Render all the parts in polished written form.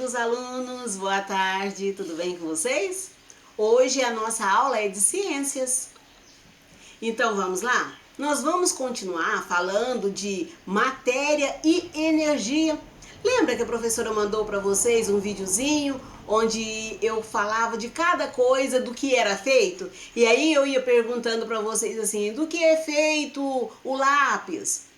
queridos alunos, boa tarde, tudo bem com vocês? Hoje a nossa aula é de ciências. Então vamos lá? Nós vamos continuar falando de matéria e energia. Lembra que a professora mandou para vocês um videozinho onde eu falava de cada coisa, do que era feito? E aí eu ia perguntando para vocês assim, do que é feito o lápis?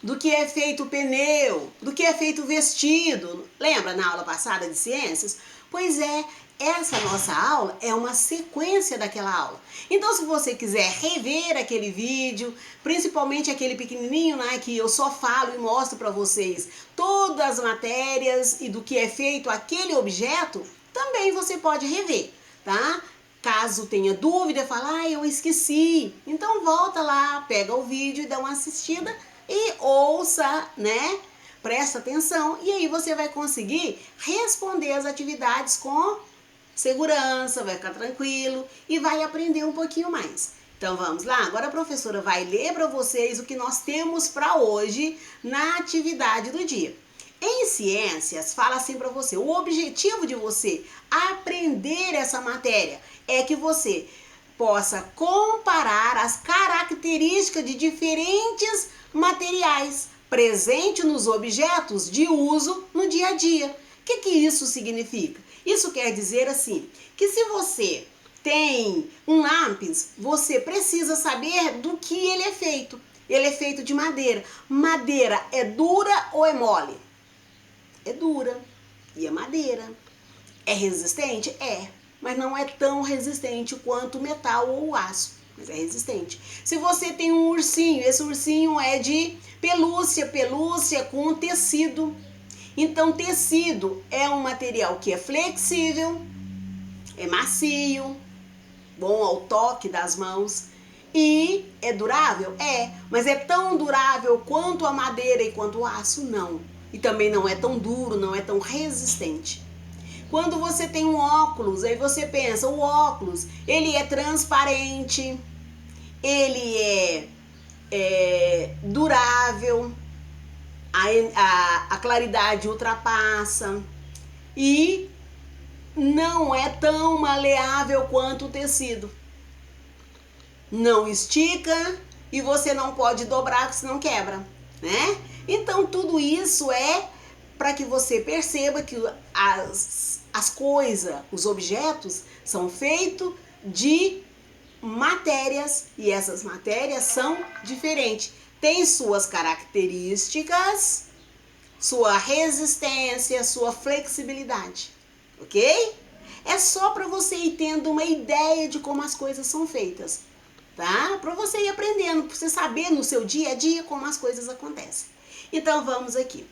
Do que é feito o pneu, do que é feito o vestido. Lembra na aula passada de ciências? Pois é, essa nossa aula é uma sequência daquela aula. Então, se você quiser rever aquele vídeo, principalmente aquele pequenininho, né, que eu só falo e mostro para vocês todas as matérias e do que é feito aquele objeto, também você pode rever, tá? Caso tenha dúvida, fala, eu esqueci. Então volta lá, pega o vídeo e dá uma assistida e ouça, né? Presta atenção e aí você vai conseguir responder as atividades com segurança, vai ficar tranquilo e vai aprender um pouquinho mais. Então vamos lá? Agora a professora vai ler para vocês o que nós temos para hoje na atividade do dia. Em ciências, fala assim para você, o objetivo de você aprender essa matéria é que você possa comparar as características de diferentes materiais presentes nos objetos de uso no dia a dia. O que isso significa? Isso quer dizer assim, que se você tem um lápis, você precisa saber do que ele é feito. Ele é feito de madeira. Madeira é dura ou é mole? É dura. E é madeira. É resistente? É. Mas não é tão resistente quanto o metal ou o aço. Mas é resistente. Se você tem um ursinho, esse ursinho é de pelúcia, pelúcia com tecido. Então, tecido é um material que é flexível, é macio, bom ao toque das mãos e é durável? É, mas é tão durável quanto a madeira e quanto o aço? Não. E também não é tão duro, não é tão resistente. Quando você tem um óculos, aí você pensa, o óculos, ele é transparente, ele é durável, a claridade ultrapassa e não é tão maleável quanto o tecido. Não estica e você não pode dobrar, porque senão quebra, né? Então tudo isso é para que você perceba que as coisas, os objetos são feitos de matérias e essas matérias são diferentes. Tem suas características, sua resistência, sua flexibilidade, ok? É só para você ir tendo uma ideia de como as coisas são feitas, tá? Para você ir aprendendo, para você saber no seu dia a dia como as coisas acontecem. Então vamos aqui.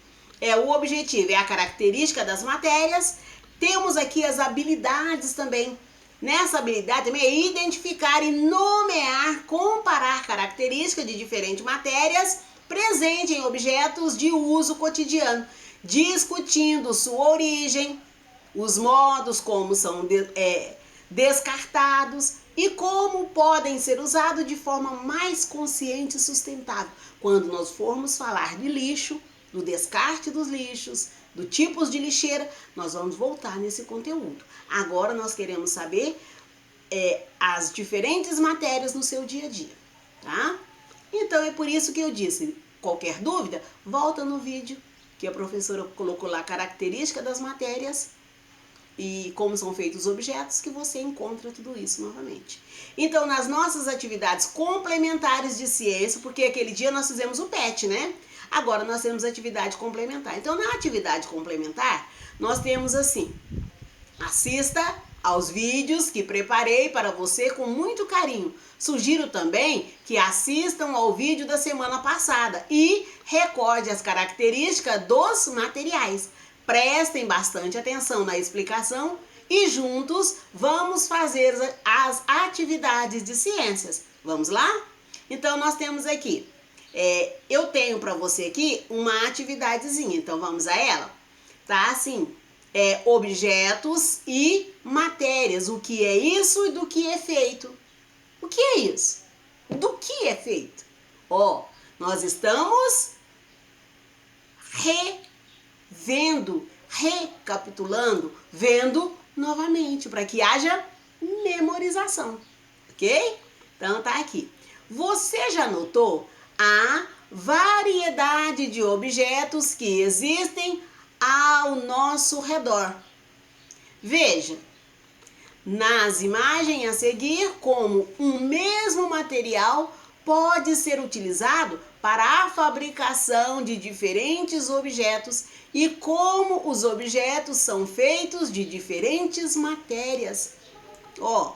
O objetivo é a característica das matérias. Temos aqui as habilidades também. Nessa habilidade também é identificar e nomear, comparar características de diferentes matérias presentes em objetos de uso cotidiano, discutindo sua origem, os modos como são descartados e como podem ser usados de forma mais consciente e sustentável. Quando nós formos falar de lixo, do descarte dos lixos, do tipos de lixeira, nós vamos voltar nesse conteúdo. Agora nós queremos saber as diferentes matérias no seu dia a dia, tá? Então é por isso que eu disse, qualquer dúvida, volta no vídeo que a professora colocou lá a característica das matérias e como são feitos os objetos, que você encontra tudo isso novamente. Então, nas nossas atividades complementares de ciência, porque aquele dia nós fizemos o PET, né? Agora nós temos atividade complementar. Então, na atividade complementar, nós temos assim, assista aos vídeos que preparei para você com muito carinho. Sugiro também que assistam ao vídeo da semana passada e recorde as características dos materiais. Prestem bastante atenção na explicação e juntos vamos fazer as atividades de ciências. Vamos lá? Então nós temos aqui, eu tenho para você aqui uma atividadezinha, então vamos a ela? Tá assim, objetos e matérias, o que é isso e do que é feito. O que é isso? Do que é feito? Nós estamos revendo, recapitulando, vendo novamente, para que haja memorização, ok? Então tá aqui. Você já notou a variedade de objetos que existem ao nosso redor? Veja, nas imagens a seguir, como um mesmo material pode ser utilizado para a fabricação de diferentes objetos e como os objetos são feitos de diferentes matérias. Ó,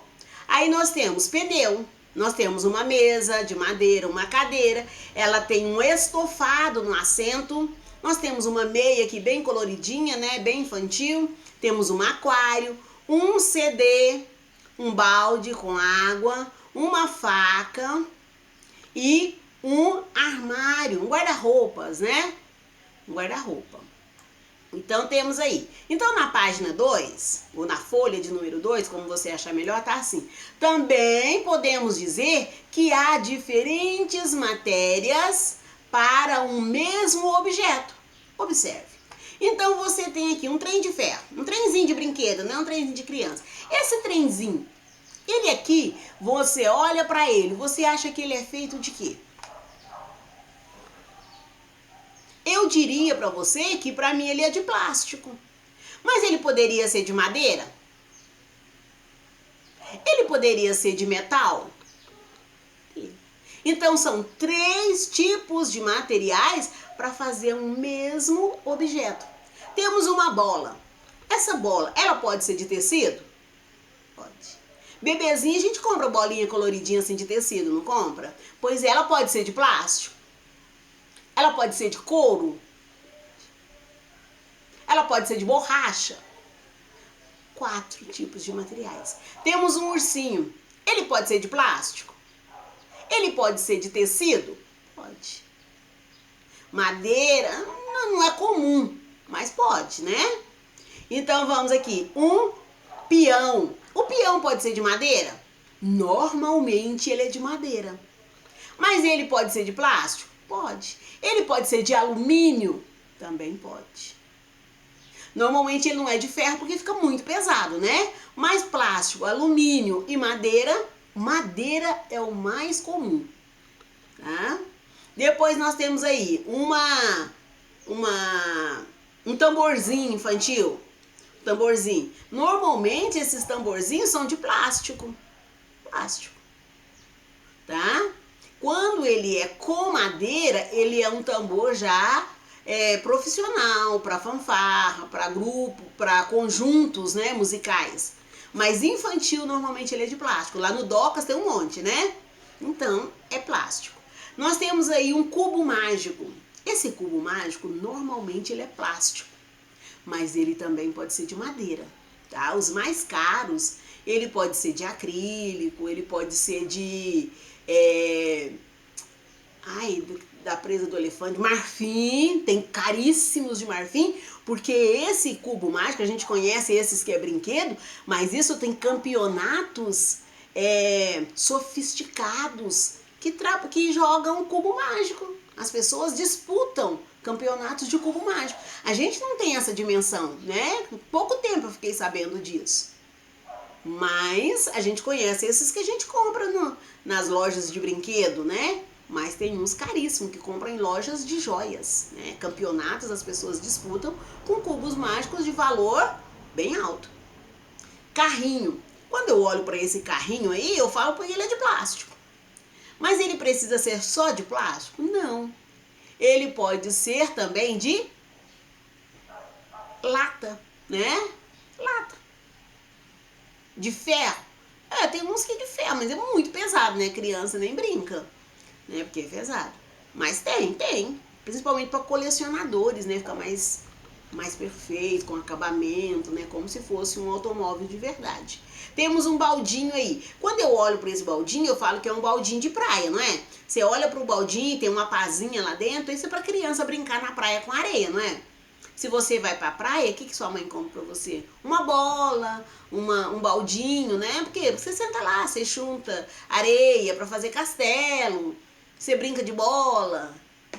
aí nós temos pneu, nós temos uma mesa de madeira, uma cadeira, ela tem um estofado no assento, nós temos uma meia aqui bem coloridinha, né, bem infantil, temos um aquário, um CD, um balde com água, uma faca e um armário, um guarda-roupas, né? Um guarda-roupa. Então temos aí. Então na página 2, ou na folha de número 2, como você achar melhor, tá assim. Também podemos dizer que há diferentes matérias para um mesmo objeto. Observe. Então você tem aqui um trem de ferro, um trenzinho de brinquedo, não é um trenzinho de criança. Esse trenzinho, ele aqui, você olha para ele, você acha que ele é feito de quê? Eu diria para você que para mim ele é de plástico. Mas ele poderia ser de madeira? Ele poderia ser de metal? Então são 3 tipos de materiais para fazer um mesmo objeto. Temos uma bola. Essa bola, ela pode ser de tecido? Pode. Bebezinho, a gente compra bolinha coloridinha assim de tecido, não compra? Pois ela pode ser de plástico? Ela pode ser de couro? Ela pode ser de borracha? 4 tipos de materiais. Temos um ursinho. Ele pode ser de plástico? Ele pode ser de tecido? Pode. Madeira não é comum, mas pode, né? Então vamos aqui. Um peão. O peão pode ser de madeira? Normalmente ele é de madeira. Mas ele pode ser de plástico? Pode. Ele pode ser de alumínio? Também pode. Normalmente ele não é de ferro porque fica muito pesado, né? Mas plástico, alumínio e madeira, madeira é o mais comum, tá? Depois nós temos aí um tamborzinho infantil. Tamborzinho. Normalmente esses tamborzinhos são de plástico. Plástico. Tá? Quando ele é com madeira, ele é um tambor já profissional, para fanfarra, para grupo, para conjuntos, né, musicais. Mas infantil, normalmente ele é de plástico. Lá no Docas tem um monte, né? Então, é plástico. Nós temos aí um cubo mágico. Esse cubo mágico, normalmente ele é plástico. Mas ele também pode ser de madeira, tá? Os mais caros, ele pode ser de acrílico, ele pode ser de... da presa do elefante, marfim, tem caríssimos de marfim, porque esse cubo mágico, a gente conhece esses que é brinquedo, mas isso tem campeonatos sofisticados que jogam cubo mágico. As pessoas disputam campeonatos de cubo mágico. A gente não tem essa dimensão, né? Pouco tempo eu fiquei sabendo disso. Mas a gente conhece esses que a gente compra nas lojas de brinquedo, né? Mas tem uns caríssimos que compram em lojas de joias, né? Campeonatos as pessoas disputam com cubos mágicos de valor bem alto. Carrinho. Quando eu olho para esse carrinho aí, eu falo que ele é de plástico. Mas ele precisa ser só de plástico? Não. Ele pode ser também de lata, né? Lata. De ferro. Tem uns que é de ferro, mas é muito pesado, né? Criança nem brinca, né? Porque é pesado. Mas tem. Principalmente para colecionadores, né? Fica mais perfeito, com acabamento, né? Como se fosse um automóvel de verdade. Temos um baldinho aí. Quando eu olho para esse baldinho, eu falo que é um baldinho de praia, não é? Você olha para o baldinho, tem uma pazinha lá dentro, isso é para criança brincar na praia com areia, não é? Se você vai para a praia, o que sua mãe compra para você? Uma bola, um baldinho, né? Porque você senta lá, você junta areia para fazer castelo, você brinca de bola.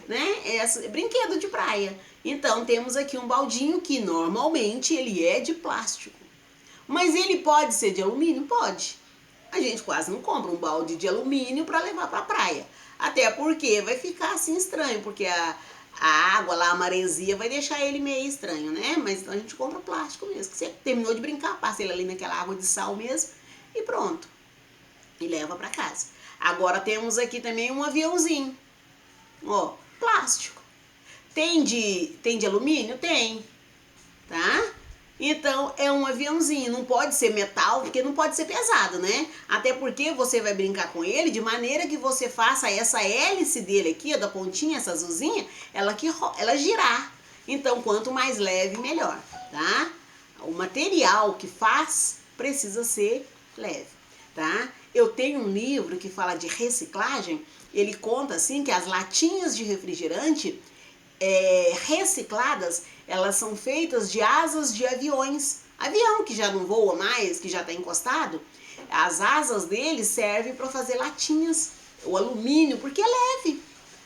né? Brinquedo de praia. Então temos aqui um baldinho que normalmente ele é de plástico. Mas ele pode ser de alumínio? Pode. A gente quase não compra um balde de alumínio para levar para a praia. Até porque vai ficar assim estranho, porque a água lá, a maresia, vai deixar ele meio estranho, né? Mas então a gente compra plástico mesmo. Que você terminou de brincar, passa ele ali naquela água de sal mesmo e pronto. E leva para casa. Agora temos aqui também um aviãozinho. Ó, plástico. Tem de alumínio? Tem, tá? Então é um aviãozinho, não pode ser metal, porque não pode ser pesado, né? Até porque você vai brincar com ele de maneira que você faça essa hélice dele aqui, ó, da pontinha, essa azulzinha, ela girar. Então quanto mais leve, melhor, tá? O material que faz precisa ser leve, tá? Eu tenho um livro que fala de reciclagem, ele conta assim que as latinhas de refrigerante recicladas, elas são feitas de asas de aviões. Avião que já não voa mais, que já está encostado, as asas dele servem para fazer latinhas, o alumínio, porque é leve.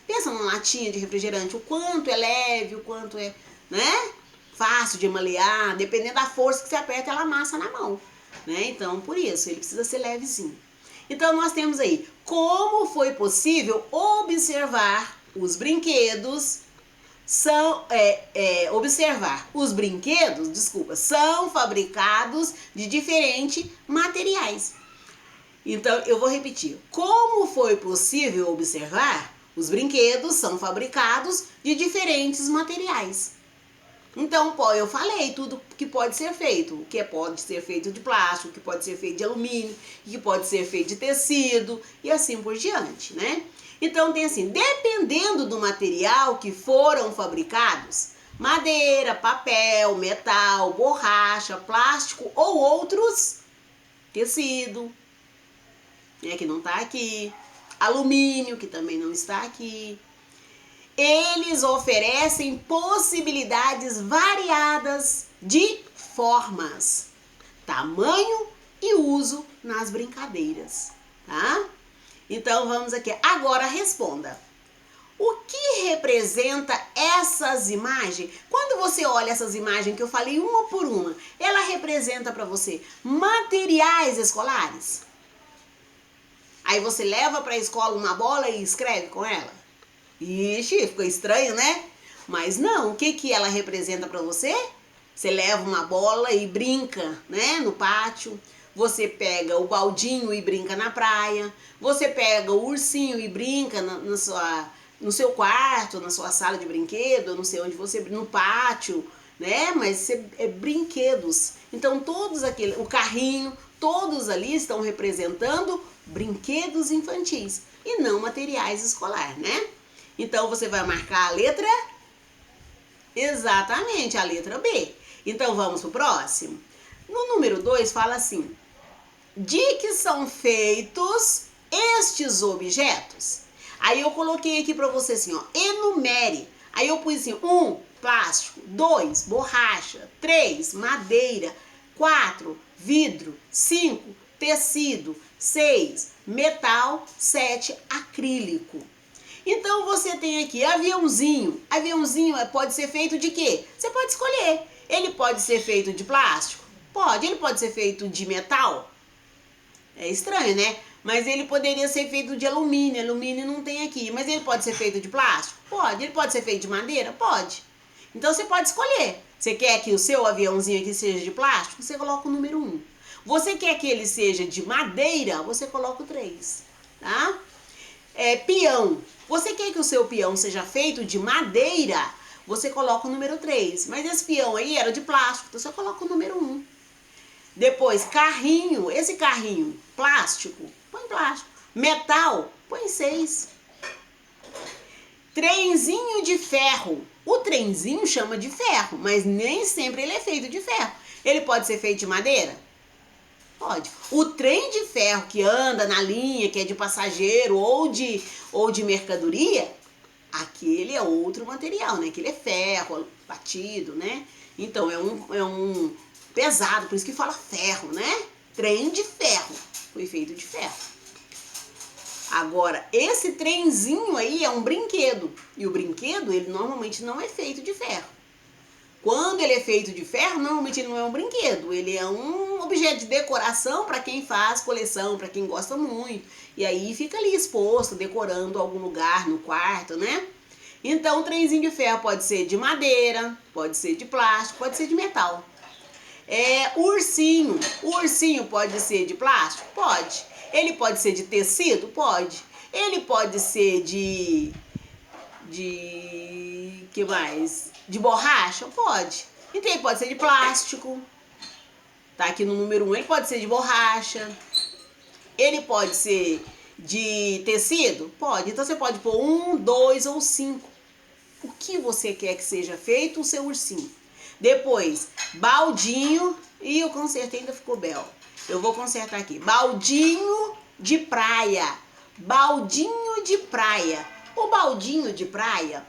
Pensa numa latinha de refrigerante, o quanto é leve, o quanto é, né? Fácil de malear, dependendo da força que você aperta, ela amassa na mão, né? Então, por isso, ele precisa ser levezinho. Então, nós temos aí, como foi possível observar os brinquedos observar os brinquedos, são fabricados de diferentes materiais. Então, eu vou repetir. Como foi possível observar? Os brinquedos são fabricados de diferentes materiais. Então, eu falei tudo que pode ser feito. O que pode ser feito de plástico, o que pode ser feito de alumínio, o que pode ser feito de tecido e assim por diante, né? Então tem assim, dependendo do material que foram fabricados, madeira, papel, metal, borracha, plástico ou outros, tecido, né, que não está aqui, alumínio, que também não está aqui, eles oferecem possibilidades variadas de formas, tamanho e uso nas brincadeiras, tá? Então vamos aqui. Agora responda. O que representa essas imagens? Quando você olha essas imagens que eu falei uma por uma, ela representa para você materiais escolares? Aí você leva para a escola uma bola e escreve com ela? Ixi, ficou estranho, né? Mas não, o que ela representa para você? Você leva uma bola e brinca, né, no pátio. Você pega o baldinho e brinca na praia. Você pega o ursinho e brinca no seu quarto, na sua sala de brinquedo, não sei onde você, no pátio, né? Mas brinquedos. Então todos aqueles, o carrinho, todos ali estão representando brinquedos infantis e não materiais escolares, né? Então você vai marcar a letra? Exatamente, a letra B. Então vamos pro próximo. No número 2 fala assim: de que são feitos estes objetos? Aí eu coloquei aqui para você assim, ó, enumere. Aí eu pus assim, 1, plástico, 2, borracha, 3, madeira, 4, vidro, 5, tecido, 6, metal, 7, acrílico. Então você tem aqui aviãozinho. Aviãozinho pode ser feito de quê? Você pode escolher. Ele pode ser feito de plástico? Pode. Ele pode ser feito de metal? É estranho, né? Mas ele poderia ser feito de alumínio. Alumínio não tem aqui. Mas ele pode ser feito de plástico? Pode. Ele pode ser feito de madeira? Pode. Então você pode escolher. Você quer que o seu aviãozinho aqui seja de plástico? Você coloca o número 1. Você quer que ele seja de madeira? Você coloca o 3. Tá? Peão. Você quer que o seu peão seja feito de madeira? Você coloca o número 3. Mas esse peão aí era de plástico, então você coloca o número 1. Depois, carrinho. Esse carrinho, plástico, põe plástico. Metal, põe 6. Trenzinho de ferro. O trenzinho chama de ferro, mas nem sempre ele é feito de ferro. Ele pode ser feito de madeira? Pode. O trem de ferro que anda na linha, que é de passageiro ou de mercadoria, aquele é outro material, né? Aquele é ferro, batido, né? Então, é um pesado, por isso que fala ferro, né? Trem de ferro. Foi feito de ferro. Agora, esse trenzinho aí é um brinquedo. E o brinquedo, ele normalmente não é feito de ferro. Quando ele é feito de ferro, normalmente ele não é um brinquedo. Ele é um objeto de decoração para quem faz coleção, para quem gosta muito. E aí fica ali exposto, decorando algum lugar no quarto, né? Então, o trenzinho de ferro pode ser de madeira, pode ser de plástico, pode ser de metal. O ursinho. O ursinho pode ser de plástico? Pode. Ele pode ser de tecido? Pode. Ele pode ser de que mais? De borracha? Pode. Então ele pode ser de plástico. Tá aqui no número 1. Ele pode ser de borracha. Ele pode ser de tecido? Pode. Então você pode pôr 1, 2 ou 5. O que você quer que seja feito o seu ursinho. Depois, baldinho. E eu consertei, ainda ficou belo. Eu vou consertar aqui. Baldinho de praia. Baldinho de praia. O baldinho de praia,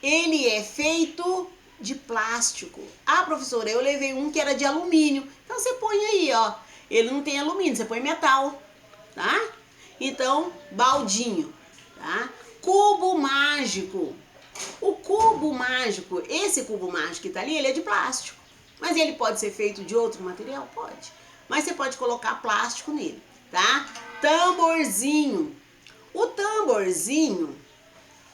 ele é feito de plástico. Ah, professora, eu levei um que era de alumínio. Então você põe aí, ó. Ele não tem alumínio, você põe metal, tá? Então, baldinho, tá? Cubo mágico. O cubo mágico, esse cubo mágico que tá ali, ele é de plástico. Mas ele pode ser feito de outro material? Pode. Mas você pode colocar plástico nele, tá? Tamborzinho. O tamborzinho,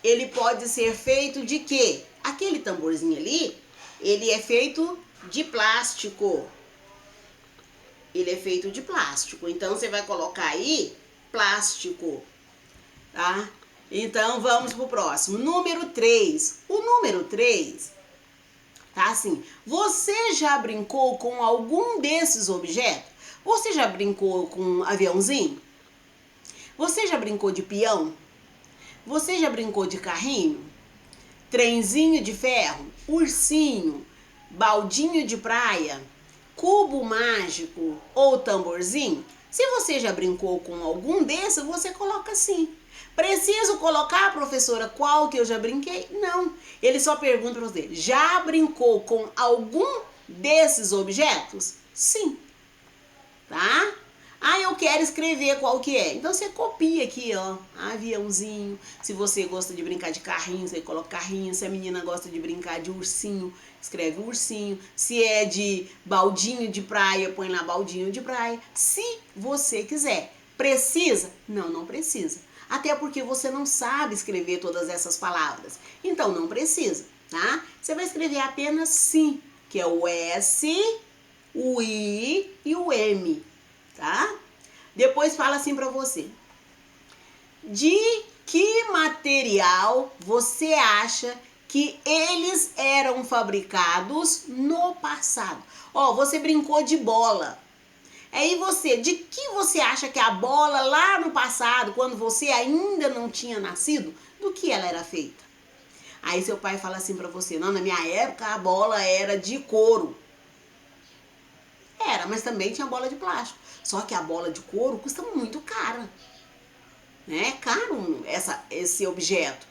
ele pode ser feito de quê? Aquele tamborzinho ali, ele é feito de plástico. Ele é feito de plástico. Então, você vai colocar aí plástico, tá? Então, vamos pro próximo. Número 3. O número 3, tá assim. Você já brincou com algum desses objetos? Você já brincou com um aviãozinho? Você já brincou de peão? Você já brincou de carrinho? Trenzinho de ferro? Ursinho? Baldinho de praia? Cubo mágico ou tamborzinho? Se você já brincou com algum desses, você coloca assim. Preciso colocar, professora, qual que eu já brinquei? Não. Ele só pergunta para você, já brincou com algum desses objetos? Sim. Tá? Ah, eu quero escrever qual que é. Então você copia aqui, ó, aviãozinho. Se você gosta de brincar de carrinho, você coloca carrinho. Se a menina gosta de brincar de ursinho, escreve ursinho. Se é de baldinho de praia, põe lá baldinho de praia. Se você quiser. Precisa? Não, não precisa. Até porque você não sabe escrever todas essas palavras. Então não precisa, tá? Você vai escrever apenas sim, que é o S, o I e o M. Tá? Depois fala assim para você. De que material você acha que eles eram fabricados no passado? Ó, você brincou de bola. Aí você, de que você acha que a bola lá no passado, quando você ainda não tinha nascido, do que ela era feita? Aí seu pai fala assim para você, não, na minha época a bola era de couro. Era, mas também tinha bola de plástico. Só que a bola de couro custa muito cara. Né? É caro esse objeto.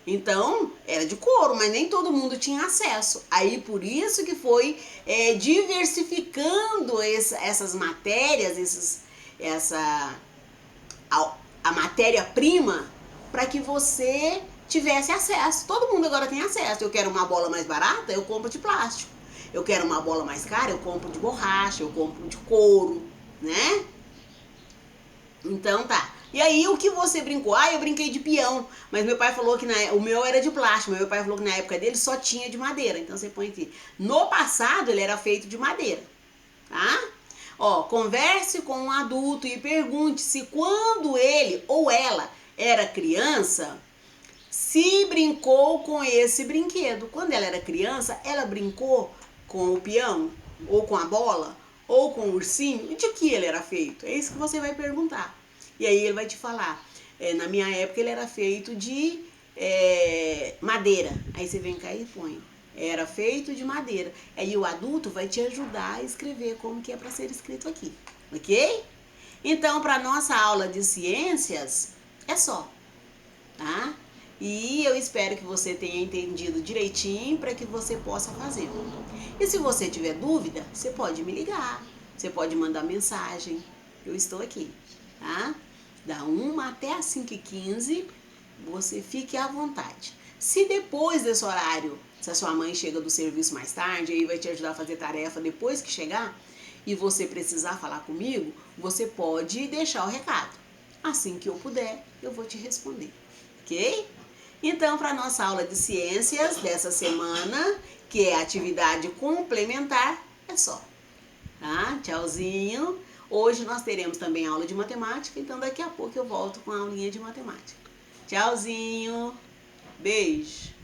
Então, era de couro, mas nem todo mundo tinha acesso. Aí, por isso que foi diversificando essas matérias, a matéria-prima, para que você tivesse acesso. Todo mundo agora tem acesso. Eu quero uma bola mais barata, eu compro de plástico. Eu quero uma bola mais cara, eu compro de borracha, eu compro de couro, né? Então tá. E aí o que você brincou? Ah, eu brinquei de peão, mas meu pai falou que o meu era de plástico, meu pai falou que na época dele só tinha de madeira. Então você põe aqui. No passado ele era feito de madeira, tá? Ó, converse com um adulto e pergunte se quando ele ou ela era criança, se brincou com esse brinquedo. Quando ela era criança, ela brincou com o peão, ou com a bola, ou com o ursinho. E de que ele era feito? É isso que você vai perguntar. E aí ele vai te falar. Na minha época ele era feito de madeira. Aí você vem cá e põe. Era feito de madeira. Aí o adulto vai te ajudar a escrever como que é para ser escrito aqui. Ok? Então, para nossa aula de ciências, é só. Tá? E eu espero que você tenha entendido direitinho para que você possa fazer. E se você tiver dúvida, você pode me ligar, você pode mandar mensagem. Eu estou aqui, tá? Da 1 até as 5h15, você fique à vontade. Se depois desse horário, se a sua mãe chega do serviço mais tarde, aí vai te ajudar a fazer tarefa depois que chegar, e você precisar falar comigo, você pode deixar o recado. Assim que eu puder, eu vou te responder, ok? Então, para a nossa aula de ciências dessa semana, que é atividade complementar, é só. Tá? Tchauzinho. Hoje nós teremos também aula de matemática, então daqui a pouco eu volto com a aulinha de matemática. Tchauzinho. Beijo.